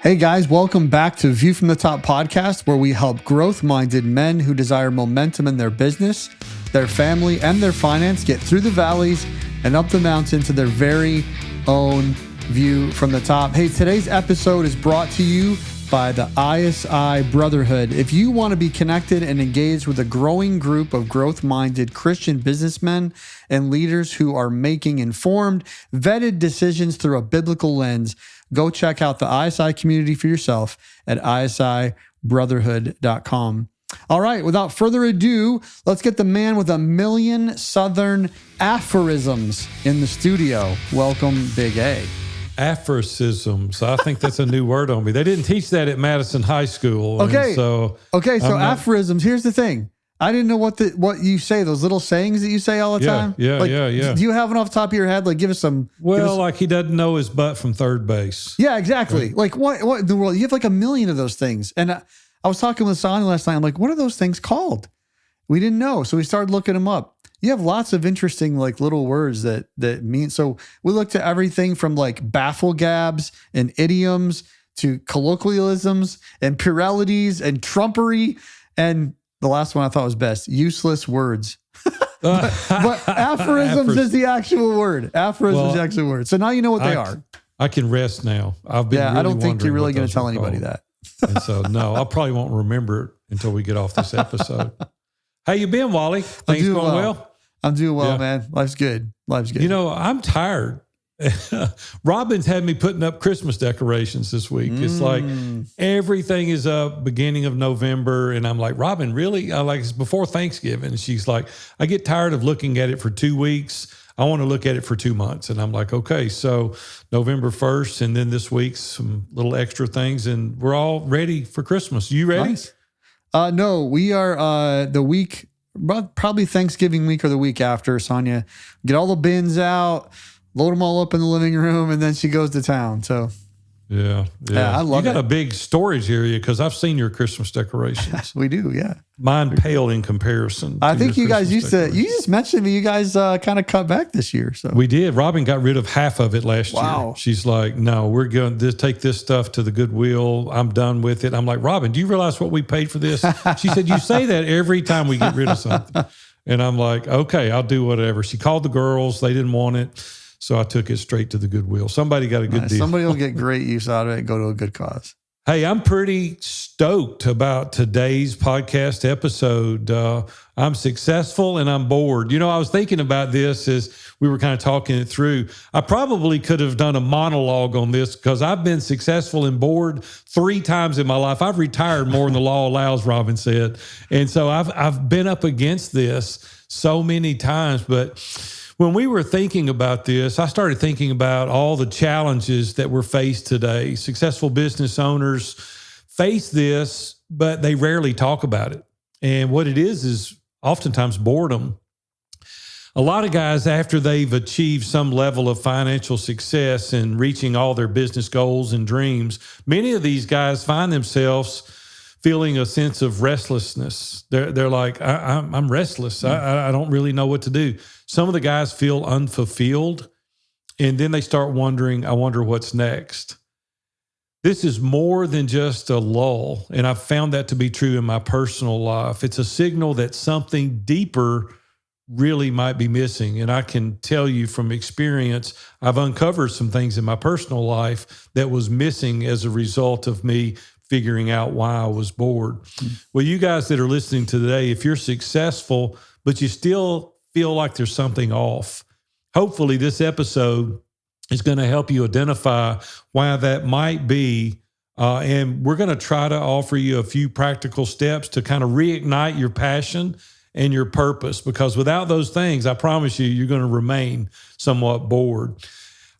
Hey guys, welcome back to View from the Top podcast, where we help growth-minded men who desire momentum in their business, their family, and their finance get through the valleys and up the mountain to their very own view from the top. Hey, today's episode is brought to you by the ISI Brotherhood. If you want to be connected and engaged with a growing group of growth-minded Christian businessmen and leaders who are making informed, vetted decisions through a biblical lens, go check out the ISI community for yourself at isibrotherhood.com. All right, without further ado, let's get the man with 1,000,000 Southern aphorisms in the studio. Welcome, Big A. Aphorisms. I think that's a new word on me. They didn't teach that at Madison High School. Okay. So aphorisms. Here's the thing. I didn't know what you say, those little sayings that you say all the time. Yeah. Do you have one off the top of your head? Like, give us some. Like he doesn't know his butt from third base. Yeah, exactly. Right. Like what in the world? You have like 1,000,000 of those things. And I was talking with Sonia last night. I'm like, what are those things called? We didn't know. So we started looking them up. You have lots of interesting like little words that mean. So we looked at everything from like baffle gabs and idioms to colloquialisms and pluralities and trumpery. And the last one I thought was best, useless words. but aphorisms is the actual word. Aphorisms is the actual word. So now you know what they are. I can rest now. I've been. Yeah, I don't think you're really going to tell anybody that. And so no, I probably won't remember it until we get off this episode. How you been, Wally? Things going well? I'm doing well, man. Life's good. You know, I'm tired. Robin's had me putting up Christmas decorations this week. It's like everything is up beginning of November. And I'm like, Robin, really? It's before Thanksgiving. And she's like, I get tired of looking at it for 2 weeks. I want to look at it for 2 months. And I'm like, okay, so November 1st. And then this week, some little extra things. And we're all ready for Christmas. You ready? Nice. No, we are the week, probably Thanksgiving week or the week after. Sonia, get all the bins out, load them all up in the living room, and then she goes to town. So, yeah, I love it. You got a big storage area because I've seen your Christmas decorations. We do, yeah. Mine pale in comparison. I think you guys you just mentioned me. You guys kind of cut back this year. So we did. Robin got rid of half of it last year. She's like, no, we're going to take this stuff to the Goodwill. I'm done with it. I'm like, Robin, do you realize what we paid for this? She said, you say that every time we get rid of something. And I'm like, okay, I'll do whatever. She called the girls. They didn't want it. So I took it straight to the Goodwill. Somebody got a good deal. Somebody will get great use out of it and go to a good cause. Hey, I'm pretty stoked about today's podcast episode. I'm successful and I'm bored. You know, I was thinking about this as we were kind of talking it through. I probably could have done a monologue on this because I've been successful and bored 3 times in my life. I've retired more than the law allows, Robin said. And so I've been up against this so many times. But when we were thinking about this, I started thinking about all the challenges that we're faced today. Successful business owners face this, but they rarely talk about it. And what it is oftentimes boredom. A lot of guys, after they've achieved some level of financial success and reaching all their business goals and dreams, many of these guys find themselves feeling a sense of restlessness. They're like, I'm restless. I don't really know what to do. Some of the guys feel unfulfilled, and then they start wondering, I wonder what's next. This is more than just a lull, and I've found that to be true in my personal life. It's a signal that something deeper really might be missing. And I can tell you from experience, I've uncovered some things in my personal life that was missing as a result of me figuring out why I was bored. Well, you guys that are listening to today, if you're successful, but you still feel like there's something off, hopefully this episode is going to help you identify why that might be. And we're going to try to offer you a few practical steps to kind of reignite your passion and your purpose, because without those things, I promise you, you're going to remain somewhat bored.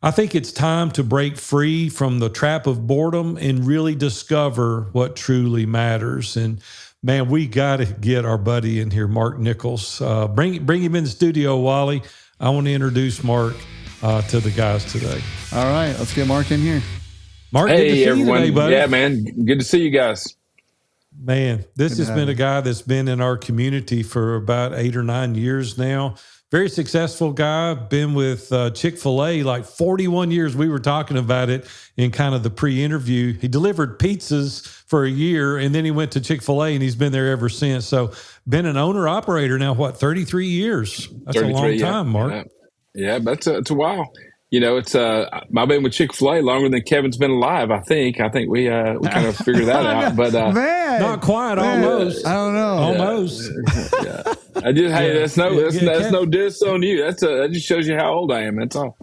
I think it's time to break free from the trap of boredom and really discover what truly matters. And man, we got to get our buddy in here, Mark Nichols. Bring him in the studio, Wally. I want to introduce Mark to the guys today. All right, let's get Mark in here. Mark, hey, good to see everyone. You today, buddy. Yeah, man. Good to see you guys. Man, this has been a guy that's been in our community for about 8 or 9 years now. very successful guy, been with Chick-fil-A like 41 years. We were talking about it in kind of the pre-interview. He delivered pizzas for a year, and then he went to Chick-fil-A, and he's been there ever since. So been an owner-operator now, 33 years? That's a long time, Mark. Yeah, but it's a while. I've been with Chick-fil-A longer than Kevin's been alive. I think we kind of figured that out, but man, not quite. Almost. I don't know. Almost. Yeah. That's no diss on you. That just shows you how old I am. That's all.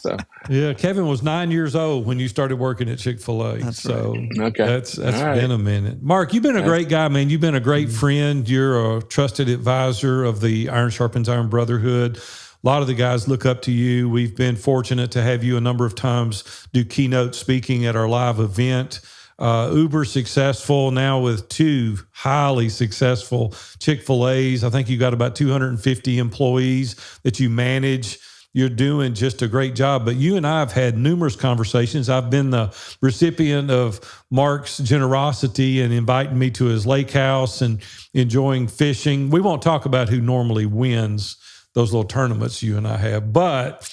So yeah, Kevin was 9 years old when you started working at Chick-fil-A. That's so right. Okay, that's been a minute. Mark, you've been a great guy, man. You've been a great friend. You're a trusted advisor of the Iron Sharpens Iron Brotherhood. A lot of the guys look up to you. We've been fortunate to have you a number of times do keynote speaking at our live event. Uber successful now with 2 highly successful Chick-fil-A's. I think you got about 250 employees that you manage. You're doing just a great job. But you and I have had numerous conversations. I've been the recipient of Mark's generosity and inviting me to his lake house and enjoying fishing. We won't talk about who normally wins those little tournaments you and I have, but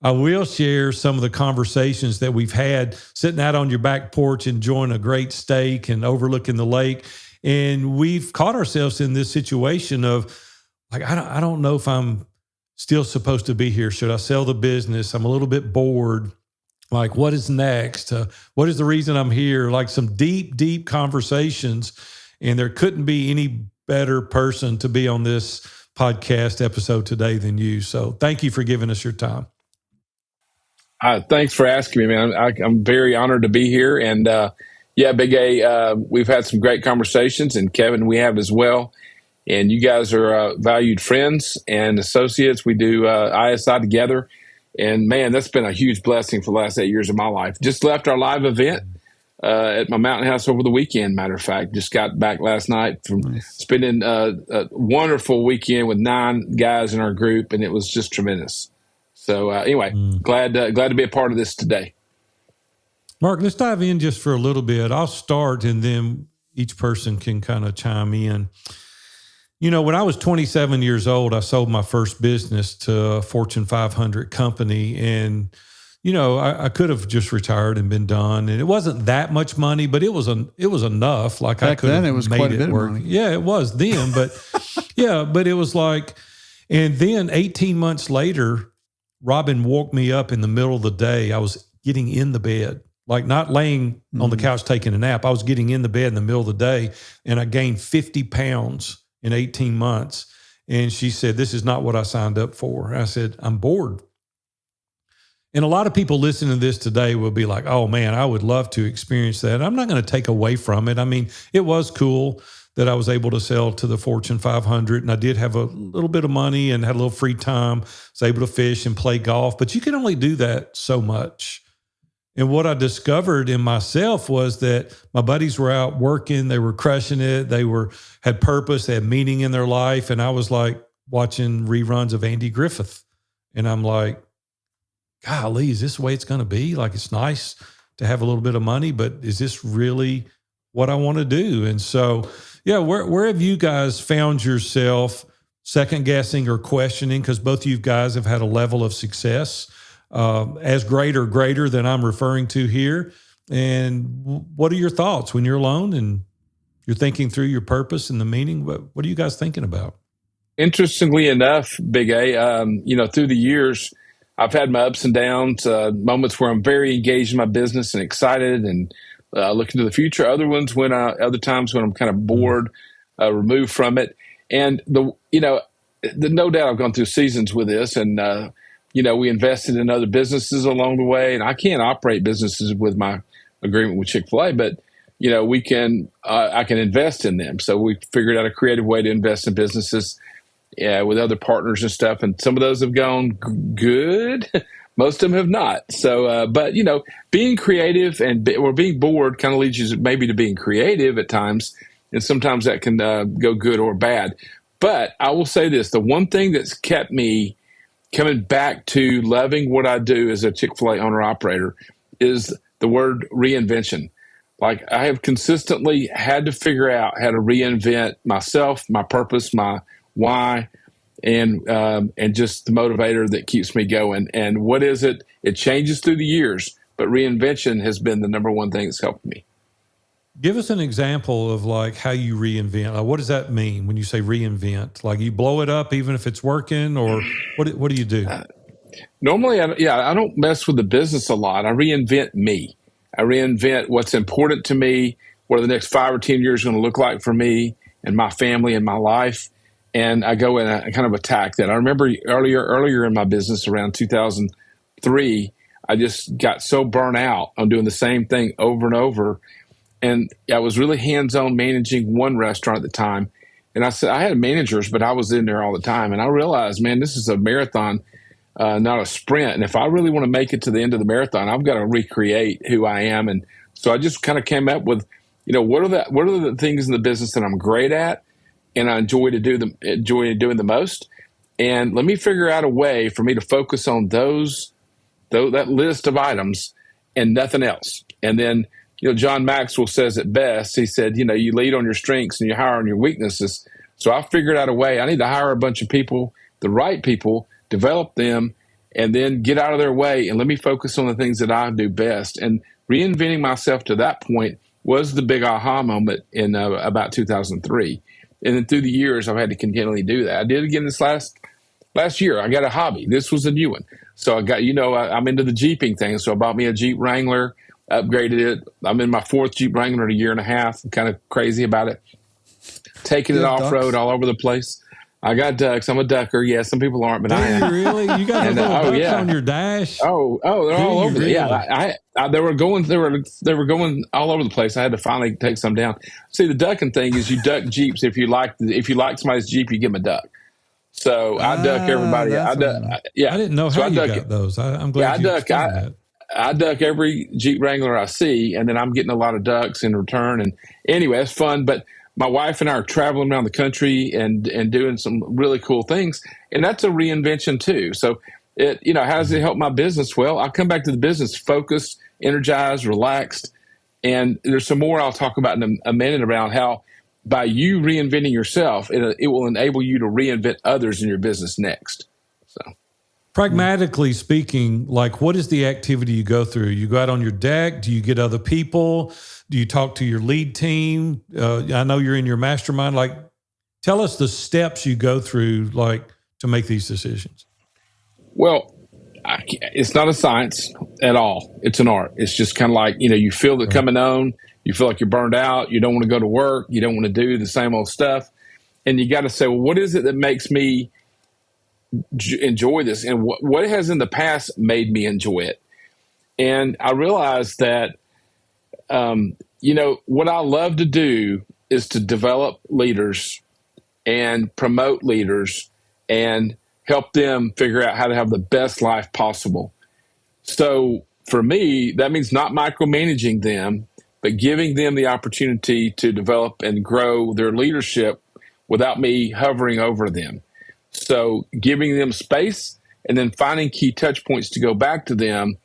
I will share some of the conversations that we've had sitting out on your back porch, enjoying a great steak and overlooking the lake. And we've caught ourselves in this situation of like, I don't know if I'm still supposed to be here. Should I sell the business? I'm a little bit bored. Like, what is next? What is the reason I'm here? Like some deep, deep conversations. And there couldn't be any better person to be on this podcast episode today than you. So thank you for giving us your time. Thanks for asking me, man. I'm very honored to be here. And Big A, we've had some great conversations, and Kevin, we have as well. And you guys are valued friends and associates. We do ISI together. And man, that's been a huge blessing for the last 8 years of my life. Just left our live event at my mountain house over the weekend, matter of fact. Just got back last night from spending a wonderful weekend with 9 guys in our group, and it was just tremendous. So anyway, glad to be a part of this today. Mark, let's dive in just for a little bit. I'll start, and then each person can kind of chime in. You know, when I was 27 years old, I sold my first business to a Fortune 500 company, and you know, I could have just retired and been done, and it wasn't that much money, but it was enough. Like back I could then, have it was made quite a it bit work. of money. Yeah, it was then, but but it was like, and then 18 months later, Robin woke me up in the middle of the day. I was getting in the bed, like not laying on the couch taking a nap. I was getting in the bed in the middle of the day, and I gained 50 pounds in 18 months. And she said, "This is not what I signed up for." I said, "I'm bored." And a lot of people listening to this today will be like, "Oh man, I would love to experience that." I'm not going to take away from it. I mean, it was cool that I was able to sell to the Fortune 500, and I did have a little bit of money and had a little free time. Was able to fish and play golf, but you can only do that so much. And what I discovered in myself was that my buddies were out working, they were crushing it, they had purpose, they had meaning in their life, and I was like watching reruns of Andy Griffith, and I'm like, golly, is this the way it's going to be? Like, it's nice to have a little bit of money, but is this really what I want to do? And so, yeah, where have you guys found yourself second guessing or questioning? Because both of you guys have had a level of success as great or greater than I'm referring to here. And what are your thoughts when you're alone and you're thinking through your purpose and the meaning? What are you guys thinking about? Interestingly enough, Big A, through the years, I've had my ups and downs, moments where I'm very engaged in my business and excited and looking to the future. Other times when I'm kind of bored, removed from it. And no doubt I've gone through seasons with this, and we invested in other businesses along the way. And I can't operate businesses with my agreement with Chick-fil-A, but I can invest in them. So we figured out a creative way to invest in businesses. With other partners and stuff, and some of those have gone good. Most of them have not. So, but being creative or being bored kind of leads you maybe to being creative at times, and sometimes that can go good or bad. But I will say this: the one thing that's kept me coming back to loving what I do as a Chick-fil-A owner operator is the word reinvention. Like, I have consistently had to figure out how to reinvent myself, my purpose, my why, and just the motivator that keeps me going. And what is it? It changes through the years, but reinvention has been the number one thing that's helped me. Give us an example of like how you reinvent. Like, what does that mean when you say reinvent? Like you blow it up even if it's working, or what do you do? Normally, I don't mess with the business a lot. I reinvent me. I reinvent what's important to me, what the next 5 or 10 years are going to look like for me and my family and my life. And I go and I kind of attack that. I remember earlier in my business around 2003, I just got so burnt out on doing the same thing over and over. And I was really hands-on managing one restaurant at the time. And I said, I had managers, but I was in there all the time. And I realized, man, this is a marathon, not a sprint. And if I really want to make it to the end of the marathon, I've got to recreate who I am. And so I just kind of came up with, what are the things in the business that I'm great at and I enjoy doing the most. And let me figure out a way for me to focus on that list of items and nothing else. And then, John Maxwell says it best. He said, you lead on your strengths and you hire on your weaknesses. So I figured out a way. I need to hire a bunch of people, the right people, develop them, and then get out of their way and let me focus on the things that I do best. And reinventing myself to that point was the big aha moment in about 2003. And then through the years, I've had to continually do that. I did it again this last year. I got a hobby. This was a new one. So I got, I'm into the Jeeping thing. So I bought me a Jeep Wrangler, upgraded it. I'm in my 4th Jeep Wrangler in a year and a half. I'm kind of crazy about it. Taking it off-road all over the place. I got ducks. I'm a ducker. Yeah, some people aren't, but I am. Really? You got those little ducks on your dash? Oh, they're all over. Really? Yeah, they were going all over the place. I had to finally take some down. See, the ducking thing is you duck Jeeps. If you like somebody's Jeep, you give them a duck. So I duck everybody. I didn't know how you got those. I'm glad you explained that. I duck every Jeep Wrangler I see, and then I'm getting a lot of ducks in return. And anyway, it's fun. But my wife and I are traveling around the country and doing some really cool things, and that's a reinvention too. So, how does it help my business? Well, I come back to the business focused, energized, relaxed, and there's some more I'll talk about in a minute around how by you reinventing yourself, it will enable you to reinvent others in your business next. So. Pragmatically speaking, like what is the activity you go through? You go out on your deck? Do you get other people? Do you talk to your lead team? I know you're in your mastermind. Like, tell us the steps you go through, like, to make these decisions. Well, it's not a science at all. It's an art. It's just kind of like, you feel it coming on. You feel like you're burned out. You don't want to go to work. You don't want to do the same old stuff. And you got to say, well, what is it that makes me enjoy this? And what has in the past made me enjoy it? And I realized that, what I love to do is to develop leaders and promote leaders and help them figure out how to have the best life possible. So for me, that means not micromanaging them, but giving them the opportunity to develop and grow their leadership without me hovering over them. So giving them space and then finding key touch points to go back to them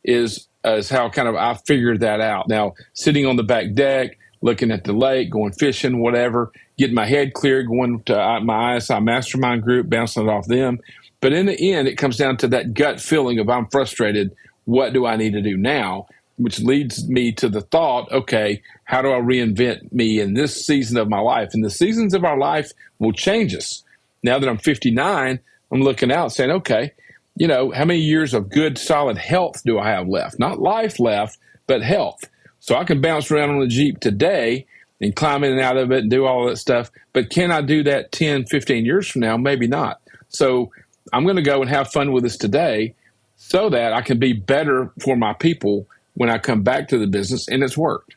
is how kind of I figured that out. Now, sitting on the back deck, looking at the lake, going fishing, whatever, getting my head clear, going to my ISI mastermind group, bouncing it off them. But in the end, it comes down to that gut feeling of I'm frustrated. What do I need to do now? Which leads me to the thought, okay, how do I reinvent me in this season of my life? And the seasons of our life will change us. Now that I'm 59, I'm looking out saying, okay, how many years of good, solid health do I have left? Not life left, but health. So I can bounce around on the Jeep today and climb in and out of it and do all that stuff. But can I do that 10, 15 years from now? Maybe not. So I'm going to go and have fun with this today so that I can be better for my people when I come back to the business, and it's worked.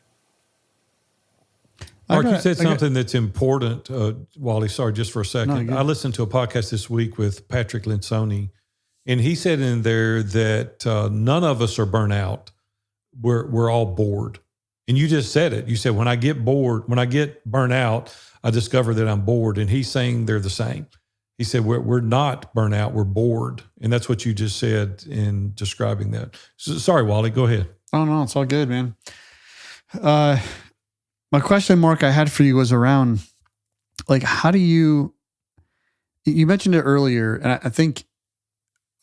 Mark, you said something that's important, Wally. Sorry, just for a second. I listened to a podcast this week with Patrick Linsoni, and he said in there that none of us are burnt out. We're all bored. And you just said it. You said, when I get burnt out, I discover that I'm bored. And he's saying they're the same. He said, we're not burnt out, we're bored. And that's what you just said in describing that. So, sorry, Wally, go ahead. Oh, no, it's all good, man. My question, Mark, I had for you was around, like, how do you You mentioned it earlier, and I think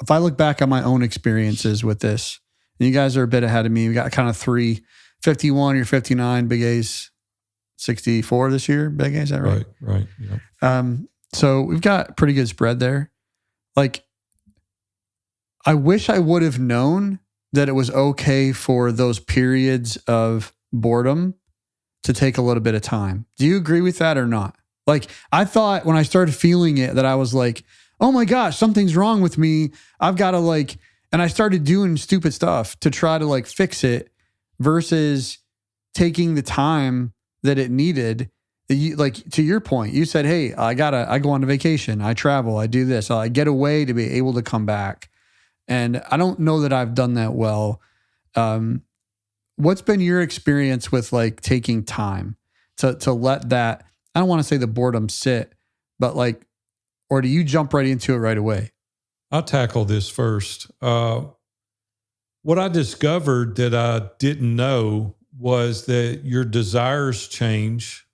if I look back on my own experiences with this, and you guys are a bit ahead of me, we got kind of 51, you're 59, Big A's 64 this year, Big A, is that right? Right. Yeah. So we've got pretty good spread there. Like, I wish I would have known that it was okay for those periods of boredom to take a little bit of time. Do you agree with that or not? Like, I thought when I started feeling it that I was like, oh my gosh, something's wrong with me. I've got to and I started doing stupid stuff to try to fix it versus taking the time that it needed. To your point, you said, hey, I go on a vacation, I travel, I do this, I get away to be able to come back. And I don't know that I've done that well. What's been your experience with taking time to let that, I don't want to say the boredom sit, but or do you jump right into it right away? I'll tackle this first. What I discovered that I didn't know was that your desires change,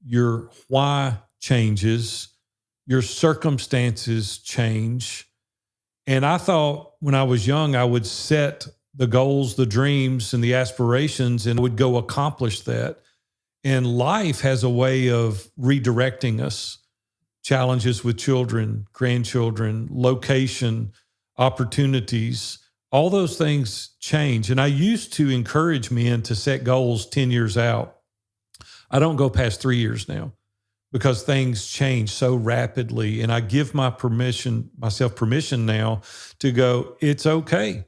your why changes, your circumstances change. And I thought when I was young, I would set the goals, the dreams, and the aspirations, and would go accomplish that. And life has a way of redirecting us. Challenges with children, grandchildren, location, opportunities, all those things change. And I used to encourage men to set goals 10 years out. I don't go past 3 years now because things change so rapidly. And I give myself permission now to go, it's okay.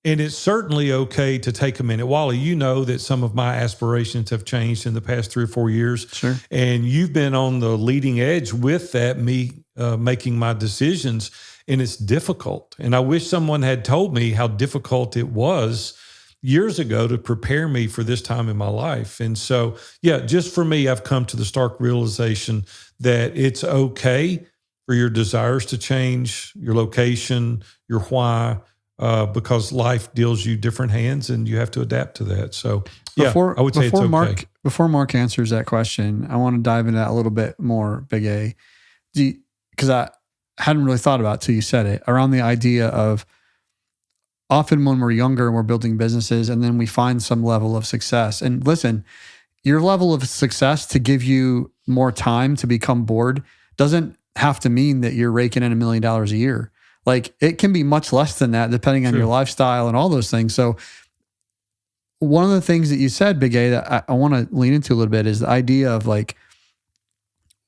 And it's certainly okay to take a minute. Wally, you know that some of my aspirations have changed in the past 3 or 4 years. Sure. And you've been on the leading edge with that, me making my decisions. And it's difficult. And I wish someone had told me how difficult it was years ago to prepare me for this time in my life. And so, yeah, just for me, I've come to the stark realization that it's okay for your desires to change, your location, your why, because life deals you different hands and you have to adapt to that. So, yeah, I would say it's okay. Before Mark answers that question, I want to dive into that a little bit more, Big A, because I hadn't really thought about it till you said it, around the idea of often when we're younger and we're building businesses and then we find some level of success. And listen, your level of success to give you more time to become bored doesn't have to mean that you're raking in $1 million a year. It can be much less than that depending on your lifestyle and all those things. So one of the things that you said, Big A, that I want to lean into a little bit is the idea of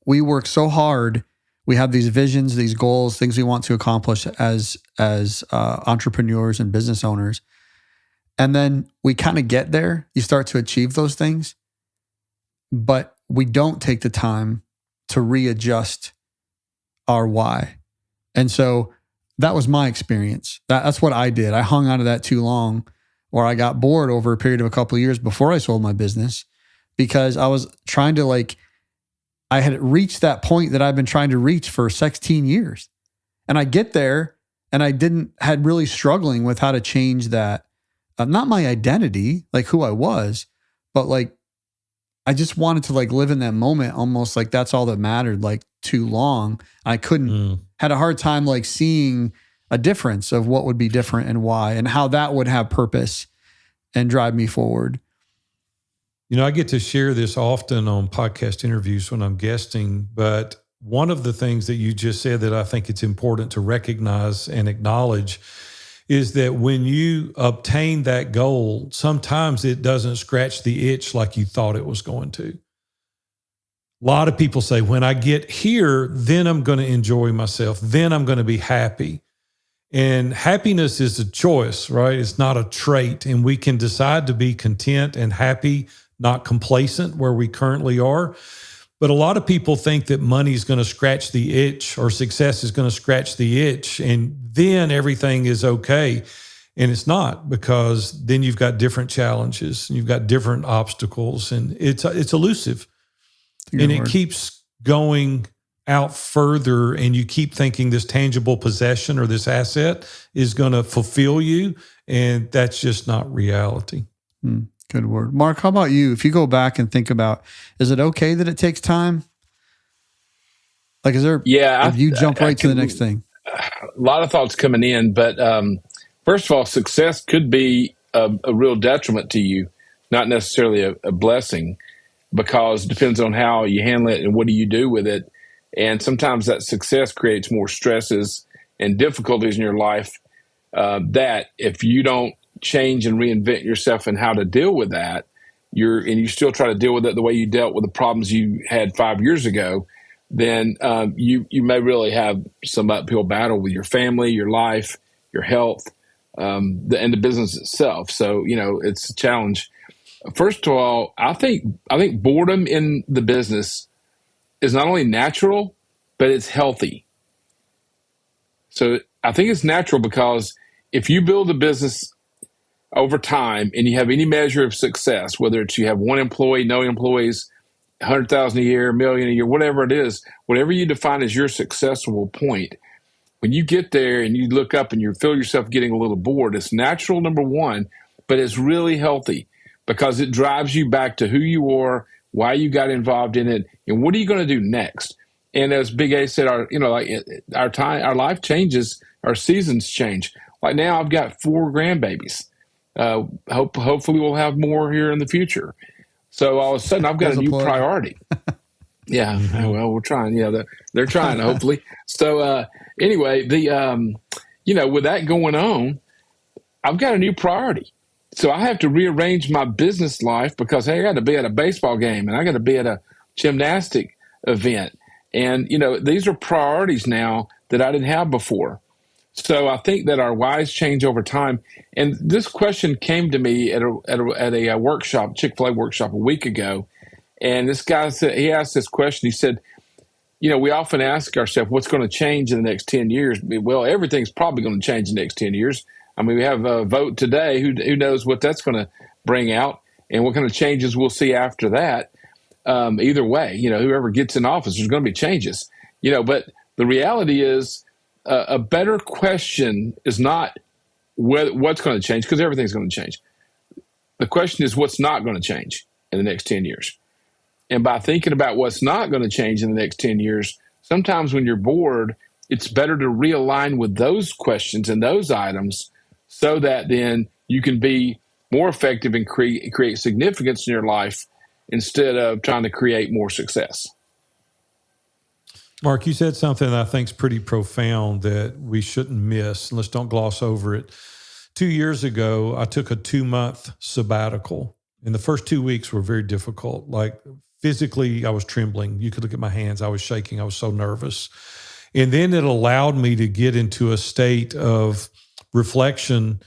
we work so hard. We have these visions, these goals, things we want to accomplish as entrepreneurs and business owners. And then we kind of get there. You start to achieve those things, but we don't take the time to readjust our why. And so that was my experience. That's what I did. I hung on to that too long, or I got bored over a period of a couple of years before I sold my business because I was trying to I had reached that point that I've been trying to reach for 16 years. And I get there and had really struggling with how to change that. Not my identity, who I was, but I just wanted to live in that moment almost that's all that mattered, too long. I couldn't, had a hard time seeing a difference of what would be different and why, and how that would have purpose and drive me forward. I get to share this often on podcast interviews when I'm guesting, but one of the things that you just said that I think it's important to recognize and acknowledge is that when you obtain that goal, sometimes it doesn't scratch the itch like you thought it was going to. A lot of people say, when I get here, then I'm going to enjoy myself. Then I'm going to be happy. And happiness is a choice, right? It's not a trait. And we can decide to be content and happy, not complacent where we currently are. But a lot of people think that money is going to scratch the itch or success is going to scratch the itch and then everything is okay. And it's not, because then you've got different challenges and you've got different obstacles and it's elusive. And it keeps going out further and you keep thinking this tangible possession or this asset is going to fulfill you. And that's just not reality. Good word. Mark, how about you? If you go back and think about, is it okay that it takes time? Like, is there, Yeah, you jump right to the next thing. a lot of thoughts coming in, but first of all, success could be a real detriment to you, not necessarily a blessing, because it depends on how you handle it and what do you do with it. And sometimes that success creates more stresses and difficulties in your life that if you don't change and reinvent yourself and how to deal with that, you still try to deal with it the way you dealt with the problems you had 5 years ago, then you may really have some uphill battle with your family, your life, your health, and the business itself. So, it's a challenge. First of all, I think boredom in the business is not only natural, but it's healthy. So I think it's natural because if you build a business over time and you have any measure of success, whether it's you have one employee, no employees, 100,000 a year, a million a year, whatever it is, whatever you define as your successful point, when you get there and you look up and you feel yourself getting a little bored, it's natural, number one, but it's really healthy because it drives you back to who you are, why you got involved in it, and what are you going to do next? And as Big A said, our life changes, our seasons change. Like now, I've got 4 grandbabies. Hopefully, we'll have more here in the future. So all of a sudden, I've got a new priority. Yeah, well, we're trying. Yeah, they're trying. Hopefully. So anyway, with that going on, I've got a new priority. So I have to rearrange my business life because, hey, I got to be at a baseball game and I got to be at a gymnastic event. And, these are priorities now that I didn't have before. So I think that our whys change over time. And this question came to me at a workshop, Chick-fil-A workshop a week ago. And this guy said, he asked this question. He said, we often ask ourselves, what's going to change in the next 10 years? Well, everything's probably going to change in the next 10 years. I mean, we have a vote today. Who knows what that's going to bring out and what kind of changes we'll see after that. Either way, whoever gets in office, there's going to be changes, but the reality is a better question is not what's going to change, because everything's going to change. The question is what's not going to change in the next 10 years. And by thinking about what's not going to change in the next 10 years, sometimes when you're bored, it's better to realign with those questions and those items so that then you can be more effective and create significance in your life instead of trying to create more success. Mark, you said something that I think is pretty profound that we shouldn't miss. Let's don't gloss over it. 2 years ago, I took a 2-month sabbatical, and the first 2 weeks were very difficult. Like physically, I was trembling. You could look at my hands. I was shaking. I was so nervous. And then it allowed me to get into a state of reflection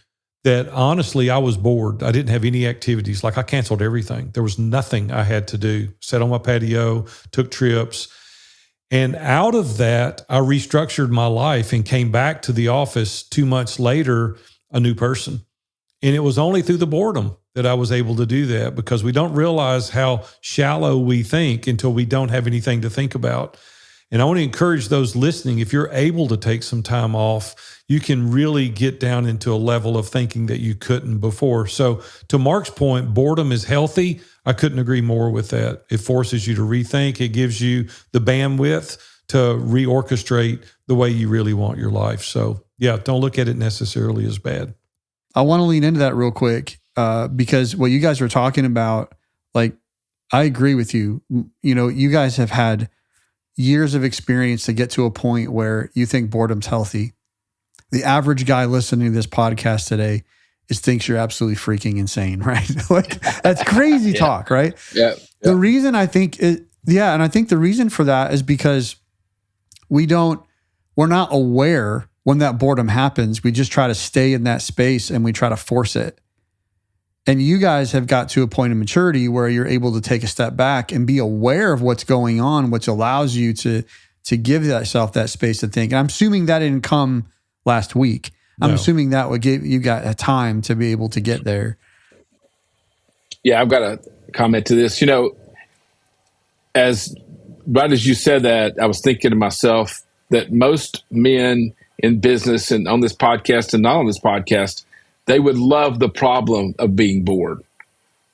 that honestly, I was bored. I didn't have any activities. Like I canceled everything. There was nothing I had to do. Sat on my patio, took trips. And out of that, I restructured my life and came back to the office 2 months later, a new person. And it was only through the boredom that I was able to do that, because we don't realize how shallow we think until we don't have anything to think about. And I want to encourage those listening, if you're able to take some time off, you can really get down into a level of thinking that you couldn't before. So to Mark's point, boredom is healthy. I couldn't agree more with that. It forces you to rethink. It gives you the bandwidth to reorchestrate the way you really want your life. So yeah, don't look at it necessarily as bad. I want to lean into that real quick because what you guys were talking about, like, I agree with you. You guys have had years of experience to get to a point where you think boredom's healthy. The average guy listening to this podcast today thinks you're absolutely freaking insane, right? Like that's crazy talk, right? Yeah. The reason I think and I think the reason for that is because we're not aware when that boredom happens. We just try to stay in that space and we try to force it. And you guys have got to a point of maturity where you're able to take a step back and be aware of what's going on, which allows you to give yourself that space to think. And I'm assuming that didn't come last week. I'm assuming that would give you got a time to be able to get there. Yeah, I've got a comment to this. As right as you said that, I was thinking to myself that most men in business and on this podcast and not on this podcast, they would love the problem of being bored.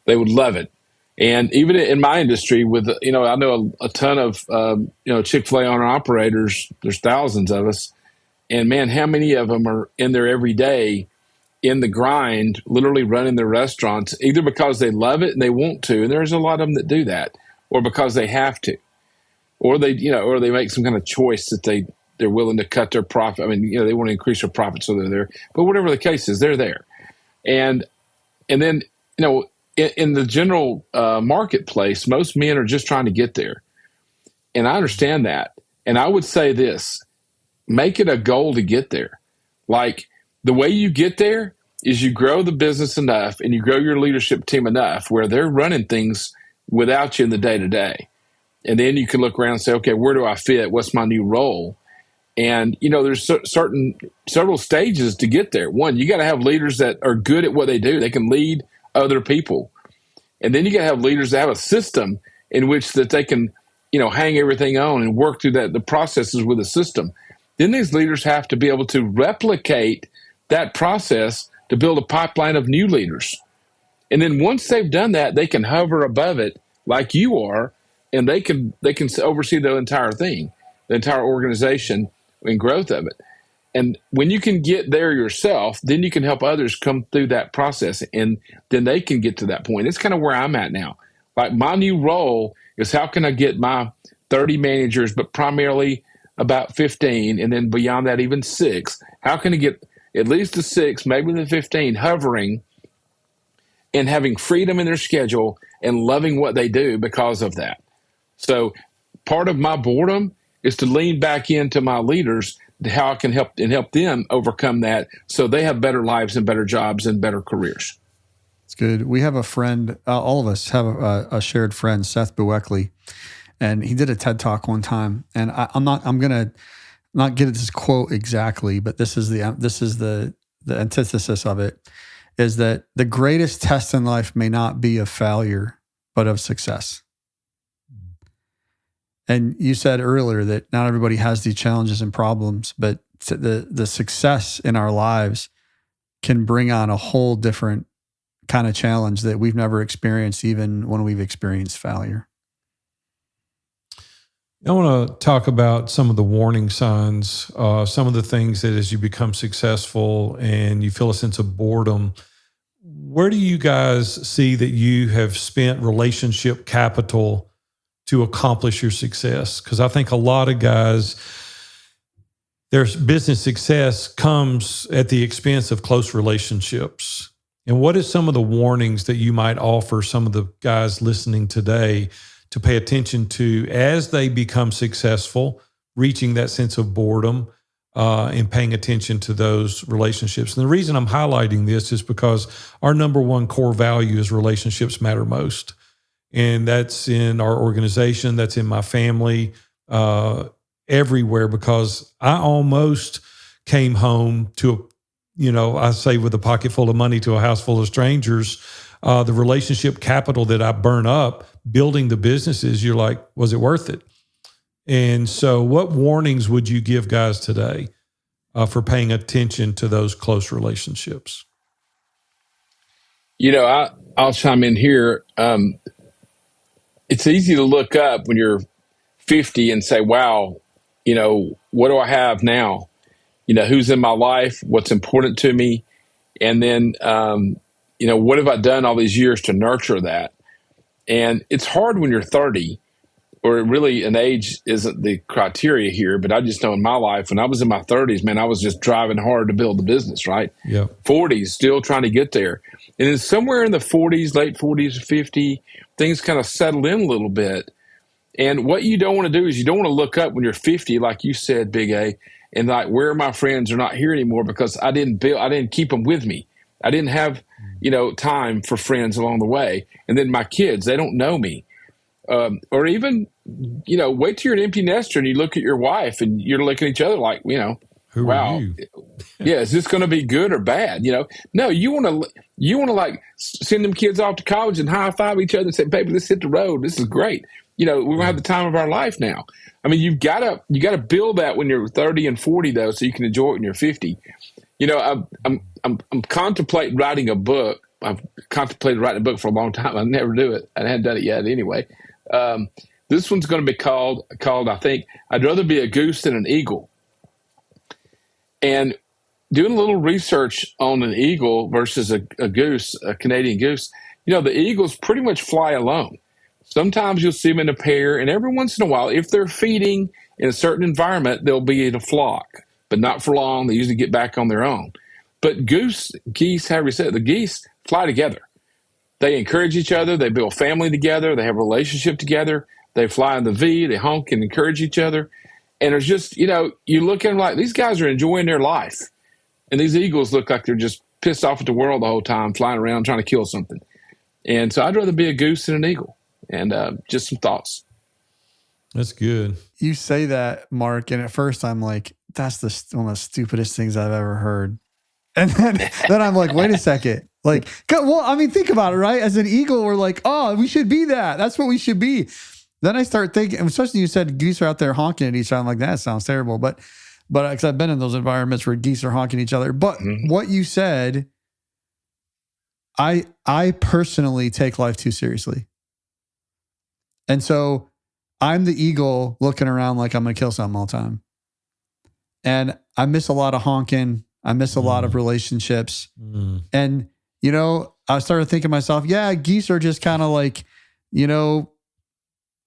They would love it. And even in my industry, with I know a ton of Chick-fil-A owner operators. There's thousands of us, and man, how many of them are in there every day in the grind, literally running their restaurants, either because they love it and they want to, and there's a lot of them that do that, or because they have to, or they make some kind of choice that they're willing to cut their profit. I mean, they want to increase their profit, so they're there. But whatever the case is, they're there, and then in the general marketplace, most men are just trying to get there, and I understand that. And I would say this: make it a goal to get there. Like, the way you get there is you grow the business enough and you grow your leadership team enough where they're running things without you in the day-to-day. And then you can look around and say, okay, where do I fit? What's my new role? And, there's several stages to get there. One, you got to have leaders that are good at what they do. They can lead other people. And then you got to have leaders that have a system in which that they can, hang everything on and work through the processes with the system. Then these leaders have to be able to replicate that process to build a pipeline of new leaders. And then once they've done that, they can hover above it like you are, and they can oversee the entire thing, the entire organization and growth of it. And when you can get there yourself, then you can help others come through that process, and then they can get to that point. It's kind of where I'm at now. Like, my new role is, how can I get my 30 managers, but primarily about 15, and then beyond that, even 6? How can I get at least the 6, maybe the 15, hovering and having freedom in their schedule and loving what they do because of that? So part of my boredom is to lean back into my leaders, to how I can help them overcome that, so they have better lives and better jobs and better careers. It's good. We have a friend, all of us have a shared friend, Seth Bueckley, and he did a TED Talk one time. And I'm going to not get this quote exactly, but this is the antithesis of it, is that the greatest test in life may not be of failure, but of success. And you said earlier that not everybody has these challenges and problems, but the success in our lives can bring on a whole different kind of challenge that we've never experienced, even when we've experienced failure. I want to talk about some of the warning signs, some of the things that as you become successful and you feel a sense of boredom, where do you guys see that you have spent relationship capital to accomplish your success? Because I think a lot of guys, their business success comes at the expense of close relationships. And what is some of the warnings that you might offer some of the guys listening today to pay attention to as they become successful, reaching that sense of boredom, and paying attention to those relationships? And the reason I'm highlighting this is because our number one core value is relationships matter most. And that's in our organization, that's in my family, everywhere, because I almost came home to, I say with a pocket full of money to a house full of strangers. The relationship capital that I burn up building the businesses, you're like, was it worth it? And so what warnings would you give guys today for paying attention to those close relationships? I'll chime in here. It's easy to look up when you're 50 and say, wow, what do I have now? Who's in my life? What's important to me? And then, what have I done all these years to nurture that? And it's hard when you're 30, or really an age isn't the criteria here, but I just know in my life, when I was in my 30s, man, I was just driving hard to build the business, right? Yeah. 40s, still trying to get there. And then somewhere in the 40s, late 40s, 50, things kind of settled in a little bit. And what you don't want to do is you don't want to look up when you're 50, like you said, Big A, and like, where are my friends? Are not here anymore because I didn't keep them with me. I didn't have, time for friends along the way. And then my kids, they don't know me. Or even, wait till you're an empty nester and you look at your wife and you're looking at each other like, Who wow, are you? Yeah, is this going to be good or bad? No, you want to like send them kids off to college and high five each other and say, baby, let's hit the road. This is great. We're going to have the time of our life now. I mean, you got to build that when you're 30 and 40 though, so you can enjoy it when you're 50. I'm contemplating writing a book I've contemplated writing a book for a long time. I never do it. I hadn't done it yet anyway. This one's going to be called, I think, I'd rather be a goose than an eagle. And doing a little research on an eagle versus a goose, a Canadian goose, the eagles pretty much fly alone. Sometimes you'll see them in a pair, and every once in a while, if they're feeding in a certain environment, they'll be in a flock, but not for long. They usually get back on their own. But geese, however you say it, the geese fly together. They encourage each other. They build family together. They have a relationship together. They fly in the V. They honk and encourage each other. And it's just, you look at them like these guys are enjoying their life. And these eagles look like they're just pissed off at the world the whole time, flying around trying to kill something. And so I'd rather be a goose than an eagle. And just some thoughts. That's good. You say that, Mark, and at first I'm like, that's one of the stupidest things I've ever heard. And then I'm like, wait a second. Like, well, I mean, think about it, right? As an eagle, we're like, oh, we should be that. That's what we should be. Then I start thinking, especially you said geese are out there honking at each other. I'm like, that sounds terrible. But because I've been in those environments where geese are honking at each other. But what you said, I personally take life too seriously. And so I'm the eagle looking around like I'm going to kill something all the time. And I miss a lot of honking. I miss a lot of relationships. And, I started thinking to myself, yeah, geese are just kind of like,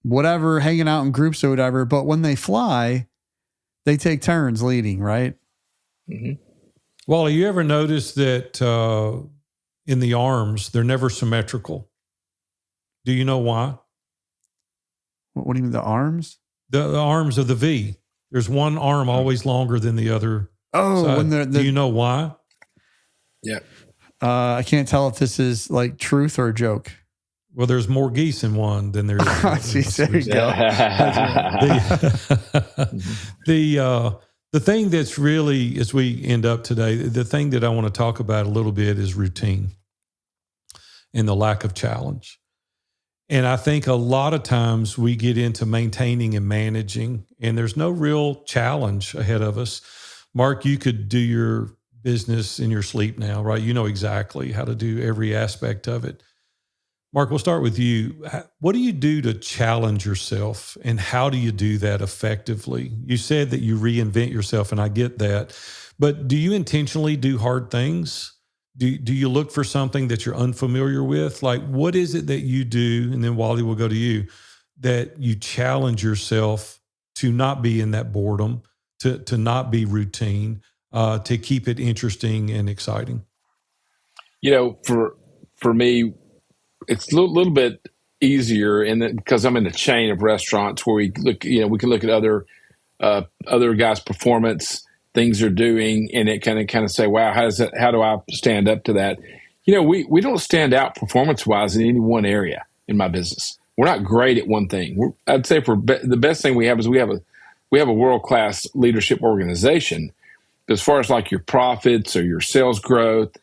whatever, hanging out in groups or whatever. But when they fly, they take turns leading, right? Mm-hmm. Well, you ever noticed that in the arms, they're never symmetrical? Do you know why? What do you mean, the arms? The arms of the V. There's one arm always longer than the other. Oh, side. Do you know why? Yeah. I can't tell if this is like truth or a joke. Well, there's more geese in one than there is. There you go. The thing that's really, as we end up today, the thing that I want to talk about a little bit is routine and the lack of challenge. And I think a lot of times we get into maintaining and managing, and there's no real challenge ahead of us. Mark, you could do your business in your sleep now, right? You know exactly how to do every aspect of it. Mark, we'll start with you. What do you do to challenge yourself, and how do you do that effectively? You said that you reinvent yourself, and I get that. But do you intentionally do hard things? Do you look for something that you're unfamiliar with? Like, what is it that you do, and then Wally will go to you, that you challenge yourself to not be in that boredom, to not be routine, to keep it interesting and exciting? For me, it's a little bit easier because I'm in the chain of restaurants where we can look at other guys' performance, things they're doing, and it kind of say, wow, how do I stand up to that? We don't stand out performance wise in any one area in my business. We're not great at one thing. I'd say the best thing we have is we have a world-class leadership organization. But as far as like your profits or your sales growth,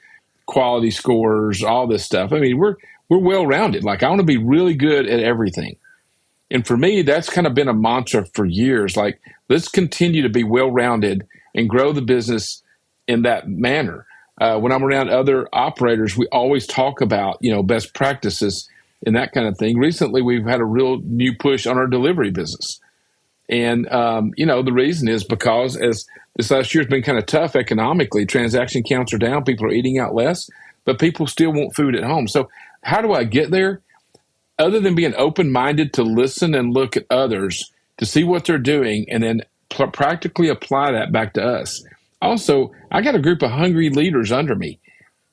quality scores, all this stuff, I mean, we're well-rounded. Like, I want to be really good at everything. And for me, that's kind of been a mantra for years. Like, let's continue to be well-rounded and grow the business in that manner. When I'm around other operators, we always talk about, best practices and that kind of thing. Recently, we've had a real new push on our delivery business. And, the reason is because as this last year has been kind of tough economically, transaction counts are down, people are eating out less, but people still want food at home. So how do I get there? Other than being open-minded to listen and look at others to see what they're doing and then practically apply that back to us. Also, I got a group of hungry leaders under me.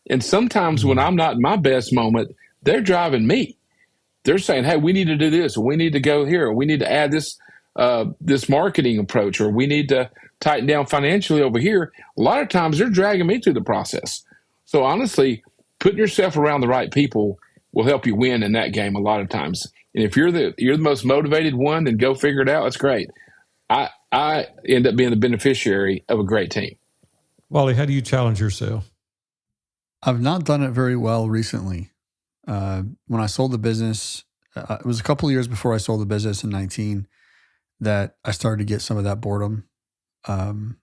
And sometimes when I'm not in my best moment, they're driving me. They're saying, hey, we need to do this, or we need to go here, or we need to add this marketing approach, or we need to tighten down financially over here. A lot of times they're dragging me through the process. So honestly, putting yourself around the right people will help you win in that game a lot of times. And if you're the most motivated one, then go figure it out. That's great. I end up being the beneficiary of a great team. Wally, how do you challenge yourself? I've not done it very well recently. When I sold the business, it was a couple of years before I sold the business in 19 that I started to get some of that boredom. And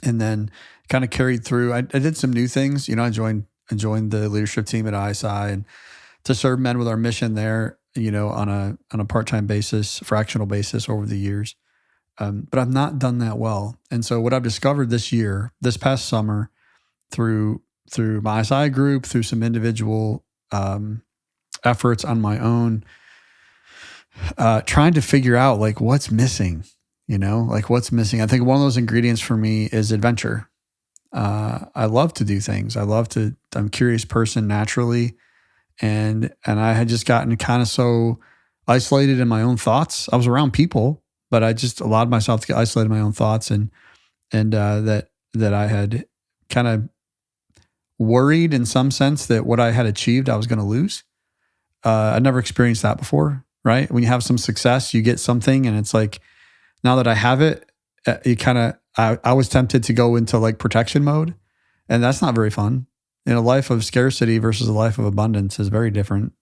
then kind of carried through. I did some new things. I joined joined the leadership team at ISI and to serve men with our mission there, on a part-time basis, fractional basis over the years. But I've not done that well. And so what I've discovered this past summer, through my ISI group, through some individual efforts on my own, trying to figure out like what's missing, what's missing. I think one of those ingredients for me is adventure. I love to do things. I'm a curious person naturally. And I had just gotten kind of so isolated in my own thoughts. I was around people, but I just allowed myself to get isolated in my own thoughts, and that I had kind of worried in some sense that what I had achieved, I was going to lose. I'd never experienced that before, right? When you have some success, you get something, and it's like, now that I have it, I was tempted to go into like protection mode, and that's not very fun. A life of scarcity versus a life of abundance is very different,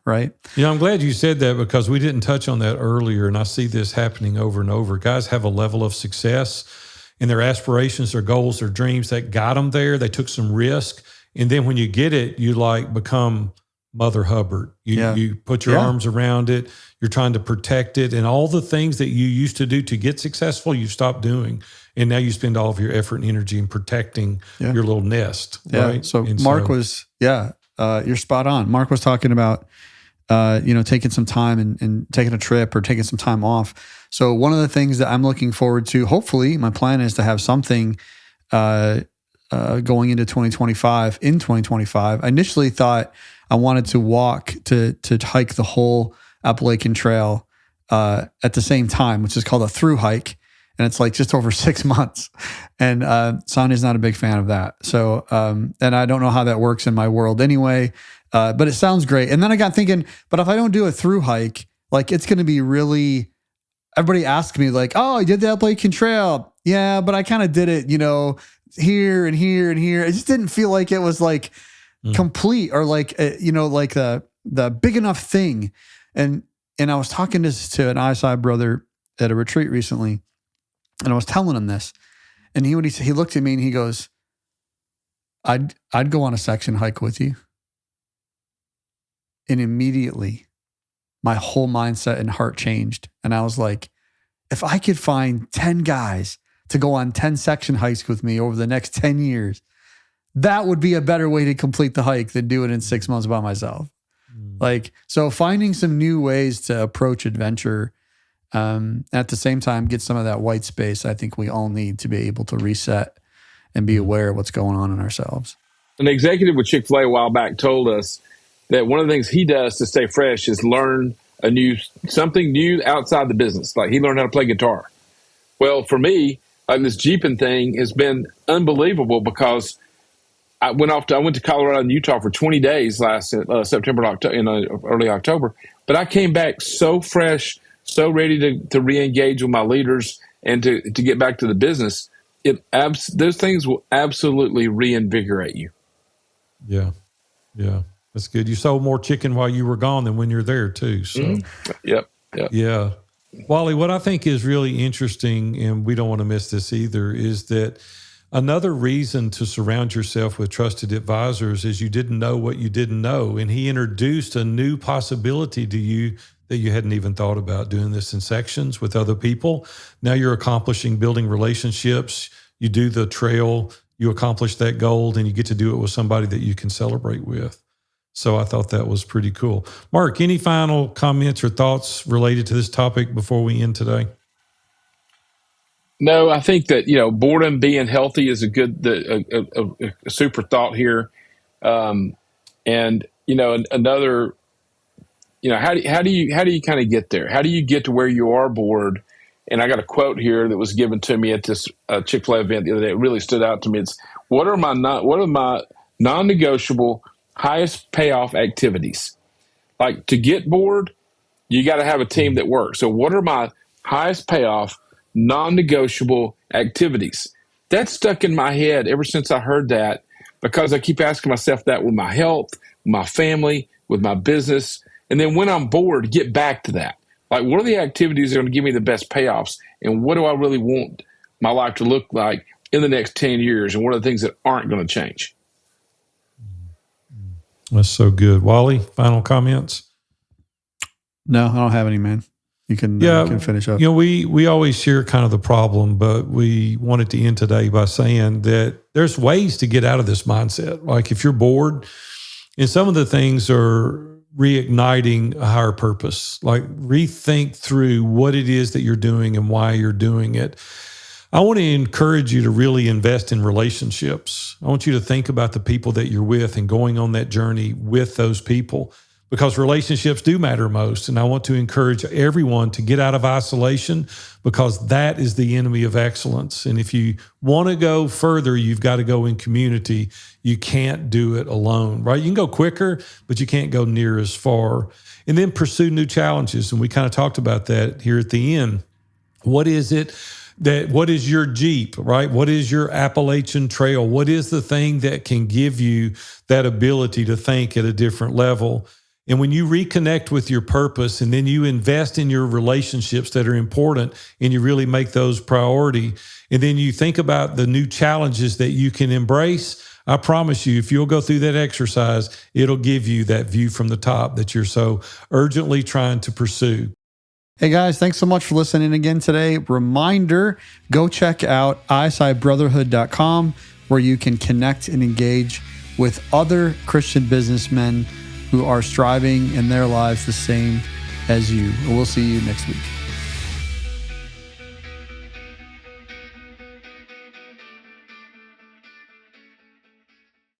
right? I'm glad you said that, because we didn't touch on that earlier, and I see this happening over and over. Guys have a level of success in their aspirations, their goals, their dreams that got them there. They took some risk, and then when you get it, you like become Mother Hubbard. You put your arms around it. You're trying to protect it, and all the things that you used to do to get successful, you stopped doing. And now you spend all of your effort and energy in protecting your little nest, right? So Mark was, you're spot on. Mark was talking about, taking some time and taking a trip or taking some time off. So one of the things that I'm looking forward to, hopefully my plan is to have something going into 2025. In 2025, I initially thought I wanted to hike the whole Appalachian Trail at the same time, which is called a through hike. And it's like just over 6 months. And Sonya's not a big fan of that. So, and I don't know how that works in my world anyway, but it sounds great. And then I got thinking, but if I don't do a through hike, like it's going to be really, everybody asks me like, oh, I did the Appalachian Trail. Yeah, but I kind of did it, here and here and here. It just didn't feel like it was like complete, or like, like the big enough thing. And I was talking to an ISI brother at a retreat recently, and I was telling him this, and he looked at me and he goes, I'd go on a section hike with you. And immediately my whole mindset and heart changed. And I was like, if I could find 10 guys to go on 10 section hikes with me over the next 10 years, that would be a better way to complete the hike than do it in 6 months by myself. So finding some new ways to approach adventure, at the same time, get some of that white space. I think we all need to be able to reset and be aware of what's going on in ourselves. An executive with Chick-fil-A a while back told us that one of the things he does to stay fresh is learn something new outside the business. Like he learned how to play guitar. Well, for me, this Jeeping thing has been unbelievable, because I went to Colorado and Utah for 20 days last September, early October. But I came back so fresh, so ready to re-engage with my leaders and to get back to the business. Those things will absolutely reinvigorate you. Yeah. That's good. You sold more chicken while you were gone than when you're there too. So, Yep. Yeah. Wally, what I think is really interesting, and we don't want to miss this either, is that another reason to surround yourself with trusted advisors is you didn't know what you didn't know. And he introduced a new possibility to you that you hadn't even thought about, doing this in sections with other people. Now you're accomplishing building relationships. You do the trail, you accomplish that goal, and you get to do it with somebody that you can celebrate with. So I thought that was pretty cool. Mark, any final comments or thoughts related to this topic before we end today? No, I think that, boredom being healthy is a super thought here. And, another, how do you kind of get there? How do you get to where you are bored? And I got a quote here that was given to me at this Chick-fil-A event the other day. It really stood out to me. It's, what are my non-negotiable highest payoff activities? Like, to get bored, you got to have a team that works. So what are my highest payoff non-negotiable activities? That's stuck in my head ever since I heard that, because I keep asking myself that with my health, my family, with my business. And then when I'm bored, get back to that. Like, what are the activities that are going to give me the best payoffs? And what do I really want my life to look like in the next 10 years? And what are the things that aren't going to change? That's so good. Wally, final comments? No, I don't have any, man. You can finish up. We always share kind of the problem, but we wanted to end today by saying that there's ways to get out of this mindset. Like if you're bored, and some of the things are reigniting a higher purpose, like rethink through what it is that you're doing and why you're doing it. I want to encourage you to really invest in relationships. I want you to think about the people that you're with and going on that journey with those people, because relationships do matter most. And I want to encourage everyone to get out of isolation, because that is the enemy of excellence. And if you want to go further, you've got to go in community. You can't do it alone, right? You can go quicker, but you can't go near as far. And then pursue new challenges. And we kind of talked about that here at the end. What is your Jeep, right? What is your Appalachian Trail? What is the thing that can give you that ability to think at a different level? And when you reconnect with your purpose and then you invest in your relationships that are important and you really make those priority, and then you think about the new challenges that you can embrace, I promise you, if you'll go through that exercise, it'll give you that view from the top that you're so urgently trying to pursue. Hey guys, thanks so much for listening again today. Reminder, go check out isibrotherhood.com, where you can connect and engage with other Christian businessmen who are striving in their lives the same as you. We'll see you next week.